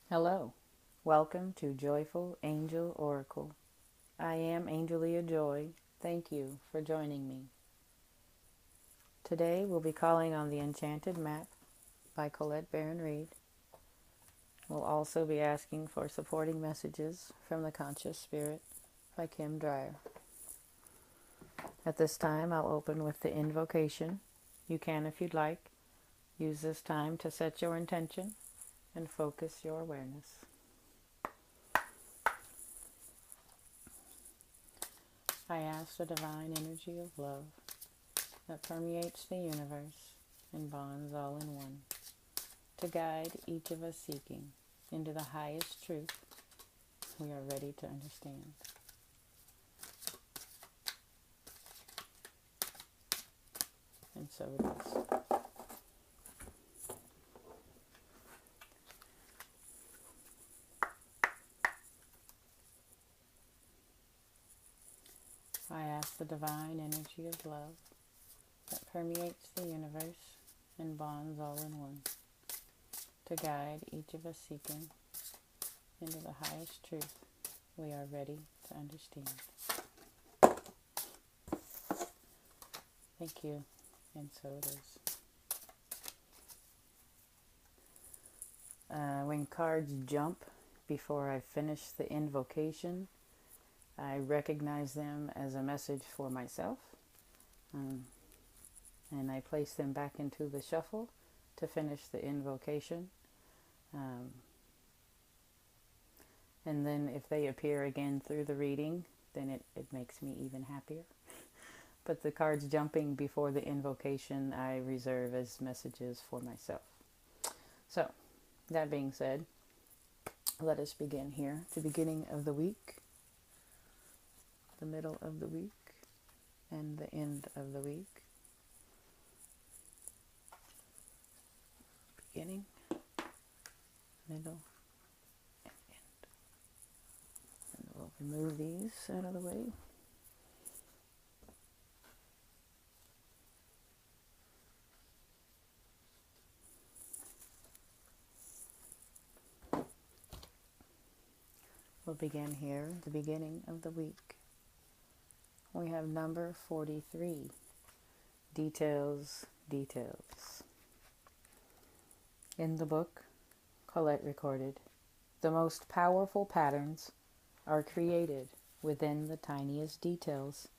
Hello, welcome to Joyful Angel Oracle. I am Angelia Joy. Thank you for joining me. Today we'll be calling on the Enchanted Map by Colette Baron-Reid. We'll also be asking for supporting messages from the Conscious Spirit by Dreyer. At this time I'll open with the invocation. You can, if you'd like, use this time to set your intention and focus your awareness. I ask the divine energy of love that permeates the universe and bonds all in one to guide each of us seeking into the highest truth we are ready to understand. And so it is. I ask the divine energy of love that permeates the universe and bonds all in one to guide each of us seeking into the highest truth we are ready to understand. Thank you, and so it is. When cards jump before I finish the invocation, I recognize them as a message for myself, and I place them back into the shuffle to finish the invocation. And then if they appear again through the reading, then it makes me even happier. But the cards jumping before the invocation, I reserve as messages for myself. So, that being said, let us begin here. The beginning of the week, the middle of the week, and the end of the week. Beginning, middle, and end. And we'll remove these out of the way. We'll begin here, the beginning of the week. We have number 43, details, details. In the book, Colette recorded, the most powerful patterns are created within the tiniest details.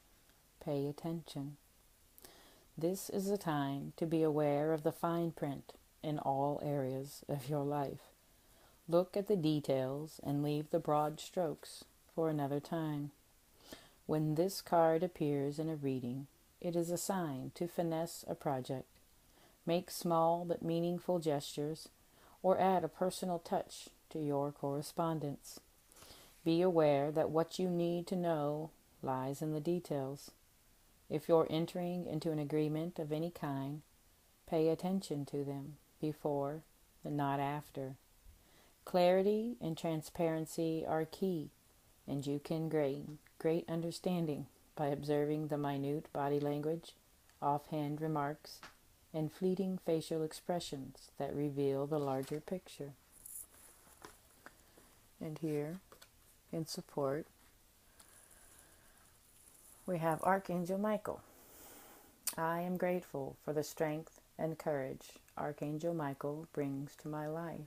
Pay attention. This is the time to be aware of the fine print in all areas of your life. Look at the details and leave the broad strokes for another time. When this card appears in a reading, it is a sign to finesse a project. Make small but meaningful gestures or add a personal touch to your correspondence. Be aware that what you need to know lies in the details. If you're entering into an agreement of any kind, pay attention to them before and not after. Clarity and transparency are key, and you can gain great understanding by observing the minute body language, offhand remarks, and fleeting facial expressions that reveal the larger picture. And here, in support, we have Archangel Michael. I am grateful for the strength and courage Archangel Michael brings to my life.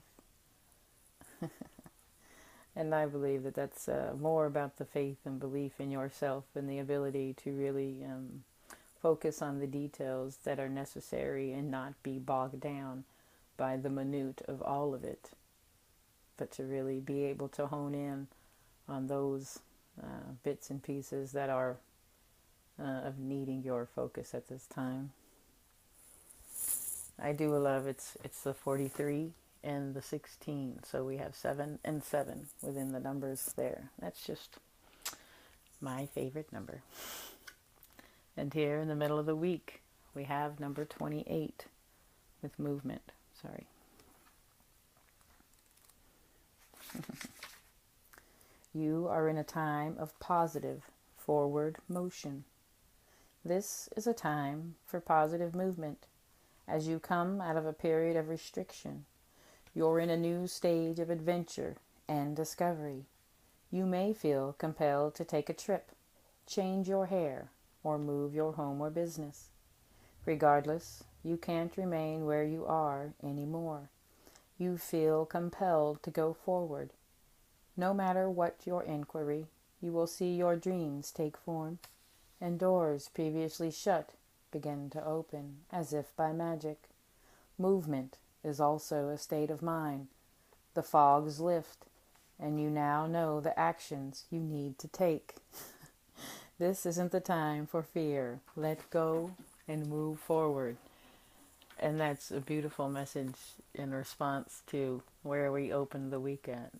And I believe that that's more about the faith and belief in yourself and the ability to really focus on the details that are necessary and not be bogged down by the minute of all of it, but to really be able to hone in on those bits and pieces that are of needing your focus at this time. I do love it's the 43 and the 16, so we have 7 and 7 within the numbers there. That's just my favorite number. And here in the middle of the week, we have number 28 with movement. Sorry. You are in a time of positive forward motion. This is a time for positive movement as you come out of a period of restriction. You're in a new stage of adventure and discovery. You may feel compelled to take a trip, change your hair, or move your home or business. Regardless, you can't remain where you are anymore. You feel compelled to go forward. No matter what your inquiry, you will see your dreams take form, and doors previously shut begin to open as if by magic. Movement is also a state of mind. The fogs lift, and you now know the actions you need to take. This isn't the time for fear. Let go and move forward. And that's a beautiful message in response to where we opened the week at.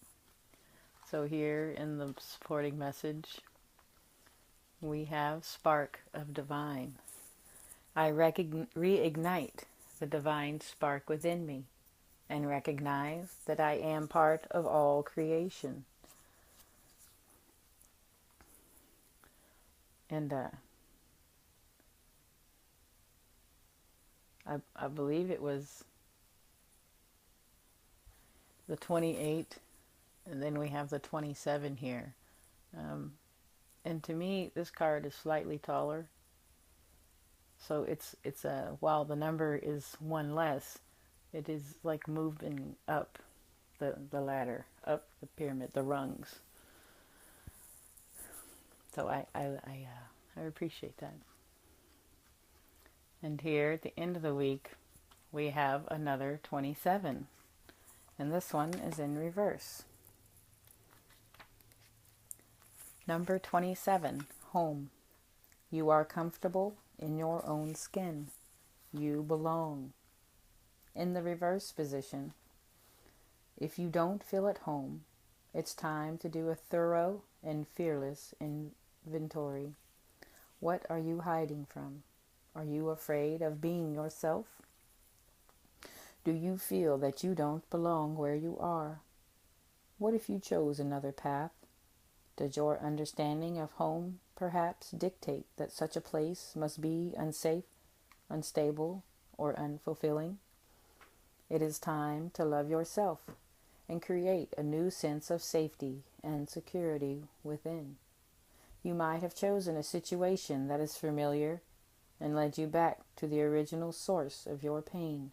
So here in the supporting message, we have Spark of Divine. I reignite the divine spark within me and recognize that I am part of all creation. And I believe it was the 28, and then we have the 27 here. And to me, this card is slightly taller. So it's while the number is one less, it is like moving up the ladder, up the pyramid, the rungs. So I appreciate that. And here at the end of the week, we have another 27. And this one is in reverse. Number 27, home. You are comfortable in your own skin. You belong. In the reverse position, if you don't feel at home, it's time to do a thorough and fearless inventory. What are you hiding from? Are you afraid of being yourself? Do you feel that you don't belong where you are? What if you chose another path? Does your understanding of home perhaps dictate that such a place must be unsafe, unstable, or unfulfilling? It is time to love yourself and create a new sense of safety and security within. You might have chosen a situation that is familiar and led you back to the original source of your pain.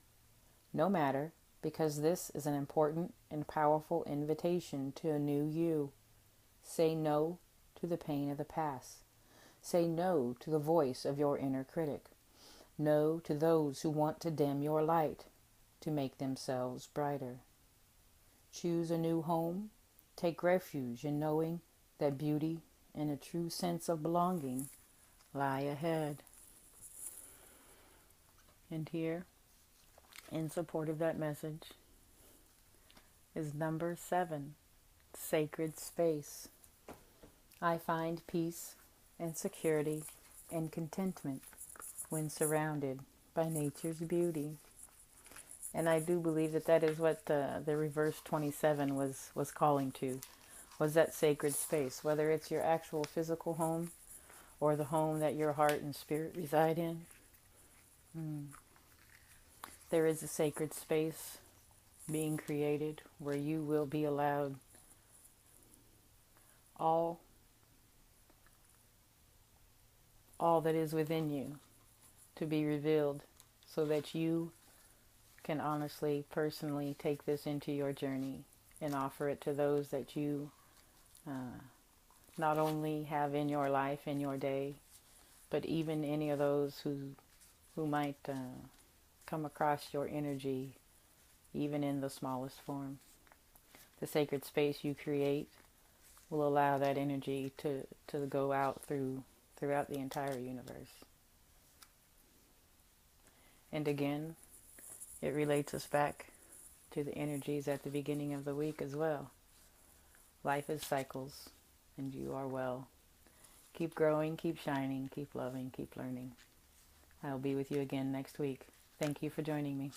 No matter, because this is an important and powerful invitation to a new you. Say no to the pain of the past. Say no to the voice of your inner critic. No to those who want to dim your light to make themselves brighter. Choose a new home. Take refuge in knowing that beauty and a true sense of belonging lie ahead. And here, in support of that message, is number 7, sacred space. I find peace and security and contentment when surrounded by nature's beauty. And I do believe that that is what the reverse 27 was calling to, was that sacred space, whether it's your actual physical home or the home that your heart and spirit reside in. There is a sacred space being created where you will be allowed all that is within you to be revealed so that you can honestly, personally take this into your journey and offer it to those that you not only have in your life, in your day, but even any of those who might come across your energy, even in the smallest form. The sacred space you create will allow that energy to go out throughout the entire universe. And again, it relates us back to the energies at the beginning of the week as well. Life is cycles, and you are well. Keep growing, keep shining, keep loving, keep learning. I'll be with you again next week. Thank you for joining me.